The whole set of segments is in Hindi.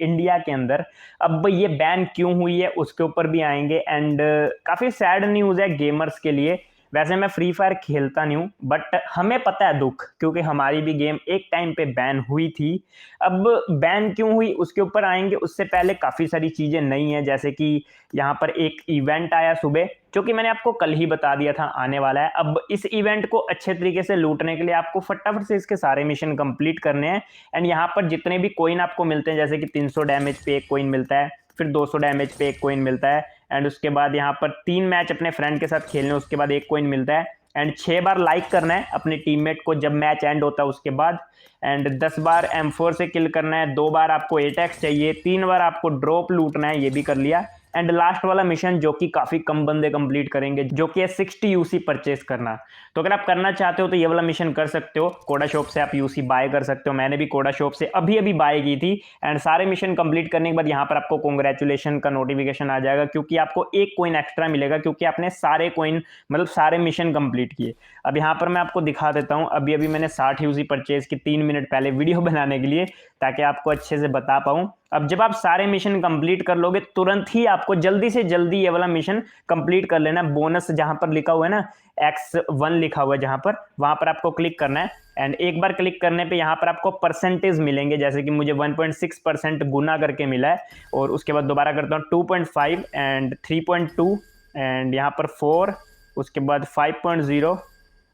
इंडिया के अंदर। अब ये बैन क्यों हुई है उसके ऊपर भी आएंगे। एंड काफ़ी सैड न्यूज़ है गेमर्स के लिए। वैसे मैं फ्री फायर खेलता नहीं हूँ, बट हमें पता है दुख, क्योंकि हमारी भी गेम एक टाइम पे बैन हुई थी। अब बैन क्यों हुई उसके ऊपर आएंगे, उससे पहले काफ़ी सारी चीज़ें नई हैं, जैसे कि यहाँ पर एक इवेंट आया सुबह, जो कि मैंने आपको कल ही बता दिया था आने वाला है। अब इस इवेंट को अच्छे तरीके से लूटने के लिए आपको फटाफट से इसके सारे मिशन कंप्लीट करने हैं। एंड यहाँ पर जितने भी कोइन आपको मिलते हैं, जैसे कि 300 डैमेज पे एक कोइन मिलता है, फिर 200 डैमेज पे एक कोइन मिलता है, एंड उसके बाद यहाँ पर 3 मैच अपने फ्रेंड के साथ खेलने, उसके बाद एक कोइन मिलता है। एंड 6 बार लाइक करना है अपने टीममेट को जब मैच एंड होता है उसके बाद। एंड 10 बार M4 से किल करना है, 2 बार आपको 8x चाहिए, 3 बार आपको ड्रॉप लूटना है, ये भी कर लिया। एंड लास्ट वाला मिशन जो कि काफी कम बंदे कंप्लीट करेंगे, जो कि है 60 यूसी परचेस करना। तो अगर आप करना चाहते हो तो ये वाला मिशन कर सकते हो, कोडा शॉप से आप यूसी बाय कर सकते हो। मैंने भी कोडा शॉप से अभी अभी बाय की थी। एंड सारे मिशन कंप्लीट करने के बाद यहाँ पर आपको कॉन्ग्रेचुलेशन का नोटिफिकेशन आ जाएगा, क्योंकि आपको एक कोइन एक्स्ट्रा मिलेगा, क्योंकि आपने सारे कोइन मतलब सारे मिशन कंप्लीट किए। अब यहाँ पर मैं आपको दिखा देता हूँ, अभी अभी मैंने 60 यूसी परचेज की 3 मिनट पहले वीडियो बनाने के लिए, ताकि आपको अच्छे से बता पाऊँ। अब जब आप सारे मिशन कंप्लीट कर लोगे, तुरंत ही आपको जल्दी से जल्दी ये वाला मिशन कंप्लीट कर लेना। बोनस जहां पर लिखा हुआ है ना, X1 लिखा हुआ है जहां पर, वहां पर आपको क्लिक करना है। एंड एक बार क्लिक करने पे यहाँ पर आपको परसेंटेज मिलेंगे, जैसे कि मुझे 1.6% गुना करके मिला है। और उसके बाद दोबारा करता हूँ 2.5 एंड 3.2 एंड यहाँ पर 4, उसके बाद 5.0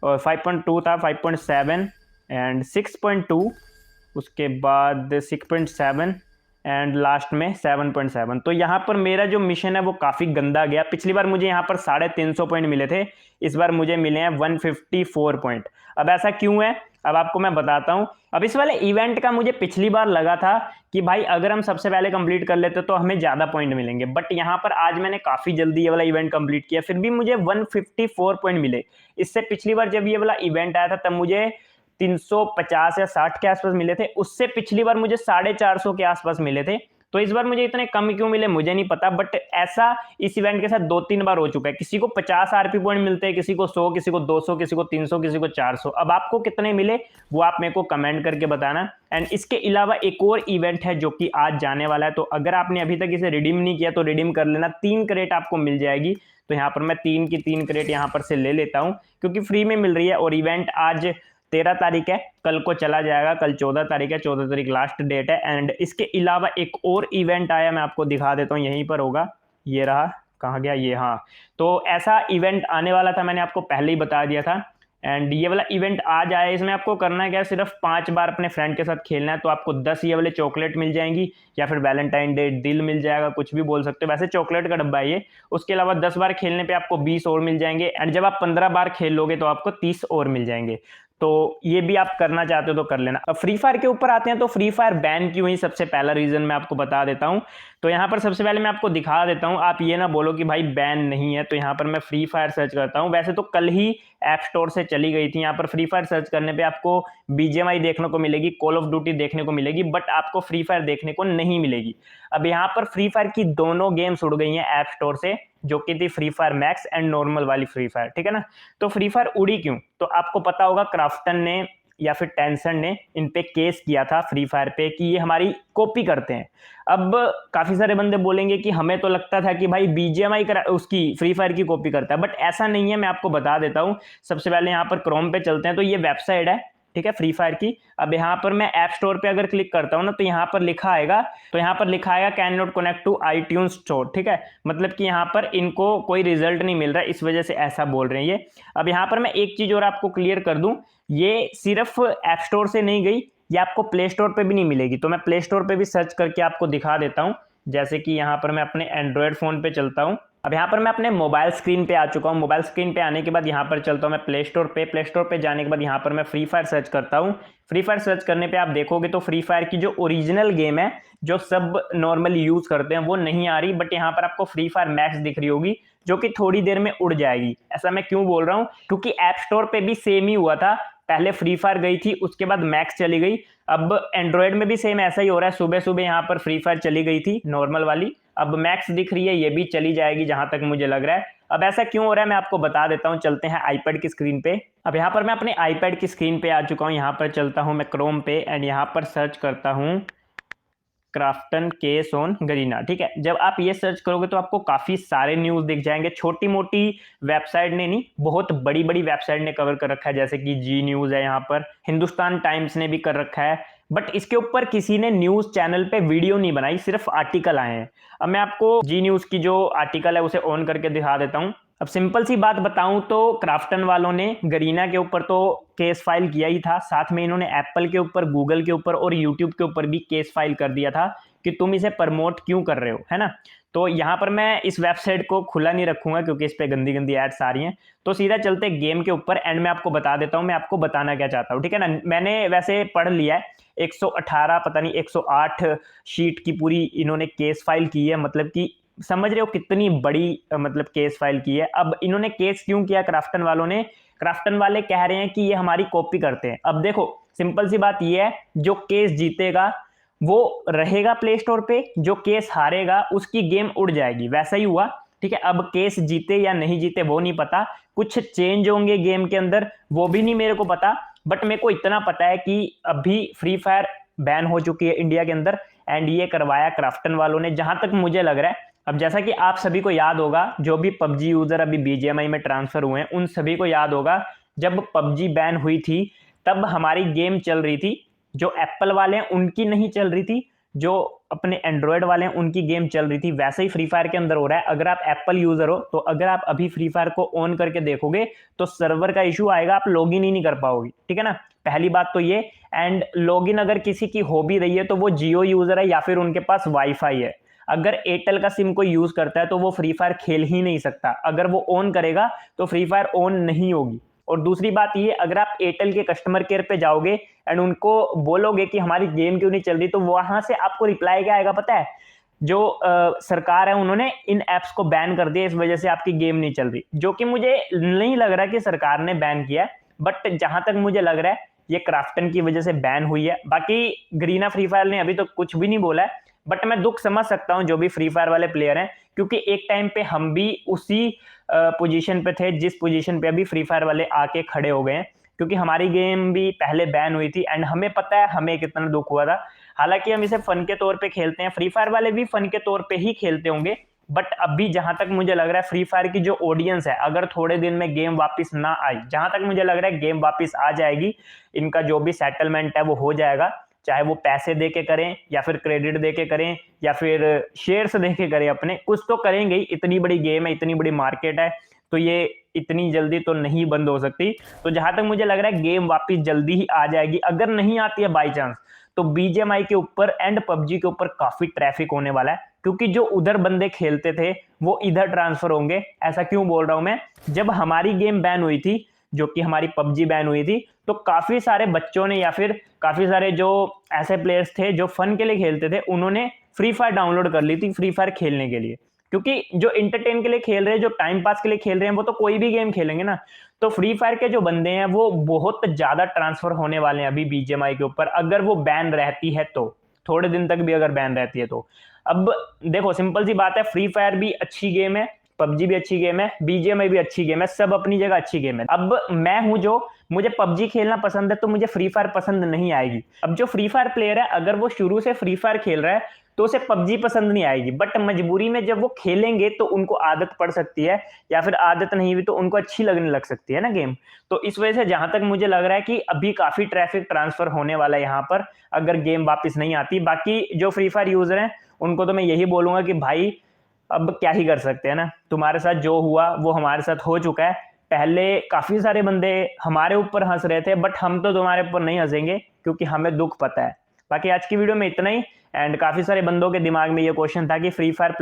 और 5.2 था, 5.7 एंड 6.2, उसके बाद 6.7 एंड लास्ट में 7.7। तो यहाँ पर मेरा जो मिशन है वो काफ़ी गंदा गया। पिछली बार मुझे यहाँ पर 350 पॉइंट मिले थे, इस बार मुझे मिले हैं 154 पॉइंट। अब ऐसा क्यों है, अब आपको मैं बताता हूँ। अब इस वाले इवेंट का मुझे पिछली बार लगा था कि भाई अगर हम सबसे पहले कंप्लीट कर लेते तो हमें ज़्यादा पॉइंट मिलेंगे, बट यहाँ पर आज मैंने काफ़ी जल्दी ये वाला इवेंट कंप्लीट किया, फिर भी मुझे 154 पॉइंट मिले। इससे पिछली बार जब ये वाला इवेंट आया था तब मुझे 350 या 60 के आसपास मिले थे, उससे पिछली बार मुझे 450 के आसपास मिले थे। तो इस बार मुझे इतने कम क्यों मिले मुझे नहीं पता, बट ऐसा इस इवेंट के साथ 2-3 बार हो चुका है। किसी को 50 आरपी पॉइंट मिलते हैं, किसी को 100, किसी को 200, किसी को 300, किसी को 400। अब आपको कितने मिले वो आप मेरे को कमेंट करके बताना। एंड इसके अलावा एक और इवेंट है जो कि आज जाने वाला है, तो अगर आपने अभी तक इसे रिडीम नहीं किया तो रिडीम कर लेना, 3 क्रेट आपको मिल जाएगी। तो यहाँ पर मैं 3 की 3 क्रेट यहाँ पर से ले लेता हूँ, क्योंकि फ्री में मिल रही है। और इवेंट आज 13 तारीख है, कल को चला जाएगा, कल 14 तारीख है, 14 तारीख लास्ट डेट है। एंड इसके अलावा एक और इवेंट आया, मैं आपको दिखा देता हूँ, यहीं पर होगा, ये रहा, कहाँ गया ये, हाँ। तो ऐसा इवेंट आने वाला था, मैंने आपको पहले ही बता दिया था। एंड ये वाला इवेंट आज आया, इसमें आपको करना है क्या, सिर्फ 5 बार अपने फ्रेंड के साथ खेलना है, तो आपको 10 ये वाले चॉकलेट मिल जाएंगी, या फिर वैलेंटाइन डे दिल मिल जाएगा, कुछ भी बोल सकते हो। वैसे चॉकलेट का डब्बा है ये। उसके अलावा 10 बार खेलने पे आपको 20 और मिल जाएंगे। एंड जब आप 15 बार खेल लोगे तो आपको 30 और मिल जाएंगे। तो ये भी आप करना चाहते हो तो कर लेना। अब फ्री फायर के ऊपर आते हैं, तो फ्री फायर बैन क्यों हुई, सबसे पहला रीजन मैं आपको बता देता हूं। तो यहाँ पर सबसे पहले मैं आपको दिखा देता हूं, आप ये ना बोलो कि भाई बैन नहीं है। तो यहाँ पर मैं फ्री फायर सर्च करता हूं, वैसे तो कल ही ऐप स्टोर से चली गई थी। यहाँ पर फ्री फायर सर्च करने पे आपको BGMI देखने को मिलेगी, कॉल ऑफ ड्यूटी देखने को मिलेगी, बट आपको फ्री फायर देखने को नहीं मिलेगी। अब यहाँ पर फ्री फायर की दोनों गेम्स उड़ गई हैं ऐप स्टोर से, जो कि थी free fire max and normal वाली फ्री फायर, ठीक है ना। तो फ्री फायर उड़ी क्यों, तो आपको पता होगा क्राफ्टन ने या फिर टेंसन ने इन पे केस किया था फ्री फायर पे कि ये हमारी कॉपी करते हैं। अब काफी सारे बंदे बोलेंगे कि हमें तो लगता था कि भाई BGMI उसकी फ्री फायर की कॉपी करता है, बट ऐसा नहीं है। मैं आपको बता देता हूं। सबसे पहले यहाँ पर क्रोम पे चलते हैं, तो ये वेबसाइट है, ठीक है, फ्री फायर की। अब यहाँ पर मैं ऐप स्टोर पे अगर क्लिक करता हूँ ना, तो यहाँ पर लिखा आएगा, तो यहाँ पर लिखा आएगा can not connect to iTunes store, ठीक है। मतलब कि यहाँ पर इनको कोई रिजल्ट नहीं मिल रहा है, इस वजह से ऐसा बोल रहे हैं ये। अब यहाँ पर मैं एक चीज और आपको क्लियर कर दूं, ये सिर्फ ऐप स्टोर से नहीं गई, ये आपको प्ले स्टोर पे भी नहीं मिलेगी। तो मैं प्ले स्टोर पे भी सर्च करके आपको दिखा देता हूँ। जैसे कि यहाँ पर मैं अपने एंड्रॉयड फोन पे चलता हूँ। अब यहाँ पर मैं अपने मोबाइल स्क्रीन पे आ चुका हूँ। मोबाइल स्क्रीन पे आने के बाद यहाँ पर चलता हूँ मैं प्ले स्टोर पे। प्ले स्टोर पे जाने के बाद यहाँ पर मैं फ्री फायर सर्च करता हूँ। फ्री फायर सर्च करने पे आप देखोगे तो फ्री फायर की जो ओरिजिनल गेम है, जो सब नॉर्मली यूज करते हैं, वो नहीं आ रही, बट यहाँ पर आपको फ्री फायर मैक्स दिख रही होगी, जो कि थोड़ी देर में उड़ जाएगी। ऐसा मैं क्यों बोल रहा हूँ, क्योंकि ऐप स्टोर पे भी सेम ही हुआ था। पहले फ्री फायर गई थी, उसके बाद मैक्स चली गई। अब एंड्रॉयड में भी सेम ऐसा ही हो रहा है। सुबह सुबह यहाँ पर फ्री फायर चली गई थी नॉर्मल वाली, अब मैक्स दिख रही है, ये भी चली जाएगी जहां तक मुझे लग रहा है। अब ऐसा क्यों हो रहा है मैं आपको बता देता हूं। चलते हैं आईपैड की स्क्रीन पे। अब यहाँ पर मैं अपने आईपैड की स्क्रीन पे आ चुका हूँ। यहाँ पर चलता हूँ मैं क्रोम पे एंड यहाँ पर सर्च करता हूँ क्राफ्टन केस ऑन गरीना, ठीक है। जब आप ये सर्च करोगे तो आपको काफी सारे न्यूज दिख जाएंगे। छोटी मोटी वेबसाइट ने नहीं, बहुत बड़ी बड़ी वेबसाइट ने कवर कर रखा है, जैसे कि जी न्यूज है, यहाँ पर हिंदुस्तान टाइम्स ने भी कर रखा है। बट इसके ऊपर किसी ने न्यूज चैनल पे वीडियो नहीं बनाई, सिर्फ आर्टिकल आए हैं। अब मैं आपको जी न्यूज की जो आर्टिकल है उसे ऑन करके दिखा देता हूं। अब सिंपल सी बात बताऊं तो क्राफ्टन वालों ने गरीना के ऊपर तो केस फाइल किया ही था, साथ में इन्होंने एप्पल के ऊपर, गूगल के ऊपर और यूट्यूब के ऊपर भी केस फाइल कर दिया था कि तुम इसे प्रमोट क्यों कर रहे हो, है ना। तो यहाँ पर मैं इस वेबसाइट को खुला नहीं रखूंगा क्योंकि इस पे गंदी गंदी एड्स आ रही हैं। तो सीधा चलते गेम के ऊपर, एंड में आपको बता देता हूँ मैं आपको बताना क्या चाहता हूँ, ठीक है ना। मैंने वैसे पढ़ लिया है, 118 पता नहीं 108 शीट की पूरी इन्होंने केस फाइल की है, मतलब कि समझ रहे हो कितनी बड़ी मतलब केस फाइल की है। अब इन्होंने केस क्यों किया क्राफ्टन वालों ने? क्राफ्टन वाले कह रहे हैं कि ये हमारी कॉपी करते हैं। अब देखो सिंपल सी बात ये है, जो केस जीतेगा वो रहेगा प्ले स्टोर पे, जो केस हारेगा उसकी गेम उड़ जाएगी। वैसा ही हुआ, ठीक है। अब केस जीते या नहीं जीते वो नहीं पता, कुछ चेंज होंगे गेम के अंदर वो भी नहीं मेरे को पता, बट मेरे को इतना पता है कि अभी फ्री फायर बैन हो चुकी है इंडिया के अंदर, एंड ये करवाया क्राफ्टन वालों ने, जहां तक मुझे लग रहा है। अब जैसा कि आप सभी को याद होगा, जो भी पबजी यूजर अभी बीजीएमआई में ट्रांसफर हुए हैं उन सभी को याद होगा, जब पबजी बैन हुई थी तब हमारी गेम चल रही थी, जो एप्पल वाले हैं उनकी नहीं चल रही थी, जो अपने एंड्रॉयड वाले हैं उनकी गेम चल रही थी। वैसे ही फ्री फायर के अंदर हो रहा है। अगर आप एप्पल यूजर हो तो अगर आप अभी फ्री फायर को ऑन करके देखोगे तो सर्वर का इशू आएगा, आप लॉगिन ही नहीं कर पाओगे, ठीक है ना। पहली बात तो ये, एंड लॉगिन अगर किसी की हो भी रही है तो वो जियो यूजर है या फिर उनके पास वाईफाई है। अगर एयरटेल का सिम कोई यूज करता है तो वो फ्री फायर खेल ही नहीं सकता, अगर वो ऑन करेगा तो फ्री फायर ऑन नहीं होगी। और दूसरी बात ये, अगर आप एयरटेल के कस्टमर केयर पे जाओगे एंड उनको बोलोगे कि हमारी गेम क्यों नहीं चल रही, तो वहां से आपको रिप्लाई क्या आएगा पता है? जो सरकार है उन्होंने इन एप्स को बैन कर दिया, इस वजह से आपकी गेम नहीं चल रही। जो कि मुझे नहीं लग रहा कि सरकार ने बैन किया, बट जहां तक मुझे लग रहा है ये क्राफ्टन की वजह से बैन हुई है। बाकी गरीना फ्री फायर ने अभी तो कुछ भी नहीं बोला है, बट मैं दुख समझ सकता हूं जो भी फ्री फायर वाले प्लेयर हैं, क्योंकि एक टाइम पे हम भी उसी पोजीशन पे थे जिस पोजीशन पे अभी फ्री फायर वाले आके खड़े हो गए हैं, क्योंकि हमारी गेम भी पहले बैन हुई थी एंड हमें पता है हमें कितना दुख हुआ था। हालांकि हम इसे फन के तौर पे खेलते हैं, फ्री फायर वाले भी फन के तौर पे ही खेलते होंगे, बट अभी जहां तक मुझे लग रहा है फ्री फायर की जो ऑडियंस है, अगर थोड़े दिन में गेम वापस ना आई, जहां तक मुझे लग रहा है गेम वापस आ जाएगी, इनका जो भी सेटलमेंट है वो हो जाएगा, चाहे वो पैसे दे के करें या फिर क्रेडिट दे के करें या फिर शेयर्स दे के करें, अपने कुछ तो करेंगे ही। इतनी बड़ी गेम है, इतनी बड़ी मार्केट है, तो ये इतनी जल्दी तो नहीं बंद हो सकती। तो जहां तक मुझे लग रहा है गेम वापस जल्दी ही आ जाएगी। अगर नहीं आती है बाई चांस, तो बीजीएमआई के ऊपर एंड पबजी के ऊपर काफी ट्रैफिक होने वाला है, क्योंकि जो उधर बंदे खेलते थे वो इधर ट्रांसफर होंगे। ऐसा क्यों बोल रहा हूं मैं? जब हमारी गेम बैन हुई थी, जो कि हमारी पबजी बैन हुई थी, तो काफी सारे बच्चों ने या फिर काफी सारे जो ऐसे प्लेयर्स थे जो फन के लिए खेलते थे, उन्होंने फ्री फायर डाउनलोड कर ली थी फ्री फायर खेलने के लिए। क्योंकि जो इंटरटेन के लिए खेल रहे हैं, जो टाइम पास के लिए खेल रहे हैं, वो तो कोई भी गेम खेलेंगे ना। तो फ्री फायर के जो बंदे हैं वो बहुत ज्यादा ट्रांसफर होने वाले हैं अभी बीजीएमआई के ऊपर, अगर वो बैन रहती है तो, थोड़े दिन तक भी अगर बैन रहती है तो। अब देखो सिंपल सी बात है, फ्री फायर भी अच्छी गेम है, पबजी भी अच्छी गेम है, बीजीएमआई भी अच्छी गेम है, सब अपनी जगह अच्छी गेम है। अब मैं हूं जो, मुझे पबजी खेलना पसंद है तो मुझे फ्री फायर पसंद नहीं आएगी। अब जो फ्री फायर प्लेयर है, अगर वो शुरू से फ्री फायर खेल रहा है तो उसे पबजी पसंद नहीं आएगी, बट मजबूरी में जब वो खेलेंगे तो उनको आदत पड़ सकती है, या फिर आदत नहीं हुई तो उनको अच्छी लगने लग सकती है ना गेम। तो इस वजह से जहां तक मुझे लग रहा है कि अभी काफी ट्रैफिक ट्रांसफर होने वाला है यहाँ पर, अगर गेम वापस नहीं आती। बाकी जो फ्री फायर यूजर हैं उनको तो मैं यही बोलूंगा कि भाई अब क्या ही कर सकते हैं ना, तुम्हारे साथ जो हुआ वो हमारे साथ हो चुका है। पहले काफी सारे बंदे हमारे ऊपर हंस रहे थे, बट हम तो तुम्हारे ऊपर नहीं हंसेंगे क्योंकि हमें दुख पता है। बाकी आज की वीडियो में इतना ही, एंड काफी सारे बंदों के दिमाग में ये क्वेश्चन था कि फ्री फायर